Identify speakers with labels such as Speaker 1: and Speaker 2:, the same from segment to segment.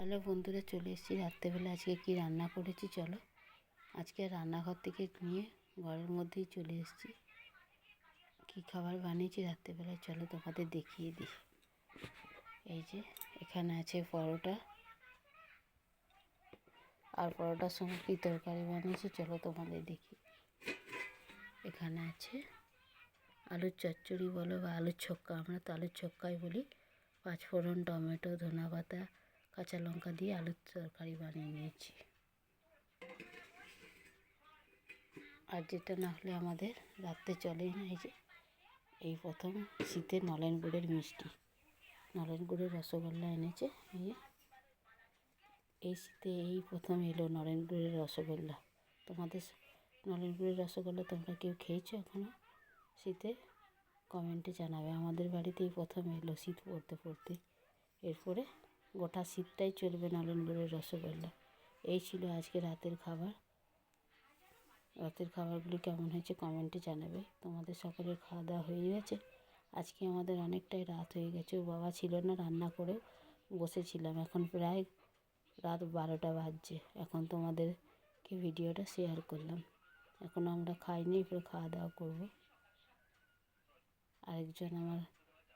Speaker 1: Hello বন্ধুরা, চলে এসেছি রাত্রেবেলা। আজকে কি রান্না করেছি চলো। আজকে রান্নাঘর থেকে নিয়ে ঘরের মধ্যেই চলে এসেছি। কি খাবার বানিয়েছি রাত্রেবেলায় চলো তোমাদের দেখিয়ে দিই। এই যে এখানে আছে পরোটা, আর পরোটার সঙ্গে কী তরকারি বানিয়েছি চলো তোমাদের দেখি। এখানে আছে আলুর চচ্চড়ি বলো বা আলুর ছক্কা, আমরা তো আলুর ছক্কাই বলি। পাঁচফোড়ন, টমেটো, ধনেপাতা, কাঁচা লঙ্কা দিয়ে আলুর তরকারি বানিয়ে নিয়েছি। আর যেটা না হলে আমাদের রাত্রে চলেই না, এই প্রথম শীতে নলেন গুড়ের মিষ্টি, নলেন গুড়ের রসগোল্লা এনেছে। এই শীতে এই প্রথম এলো নলেন গুড়ের রসগোল্লা। তোমাদের নলেন গুড়ের রসগোল্লা তোমরা কেউ খেয়েছো এখনও? শীতে কমেন্টে জানাবে। আমাদের বাড়িতে এই প্রথম এলো শীত পড়তে পড়তে। এরপরে গোটা শীতটাই চলবে নলেন গুড়ের রসগোল্লা। এই ছিল আজকে রাতের খাবার। রাতের খাবারগুলি কেমন হয়েছে কমেন্টে জানাবে। তোমাদের সকলের খাওয়া দাওয়া হয়ে গেছে? আজকে আমাদের অনেকটাই রাত হয়ে গেছে। ও বাবা ছিল না, রান্না করেও বসেছিলাম। এখন প্রায় রাত 12টা বাজছে। এখন তোমাদেরকে ভিডিওটা শেয়ার করলাম। এখন আমরা খাইনি, এরপরে খাওয়া দাওয়া করবো। আরেকজন আমার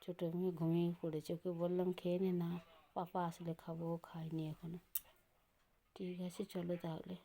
Speaker 1: ছোটো মেয়ে ঘুমিয়ে পড়েছে, ওকে বললাম খেয়ে নে, না পাপা আসলে খাবো, ও খায়নি এখনও। ঠিক আছে চলো তাহলে।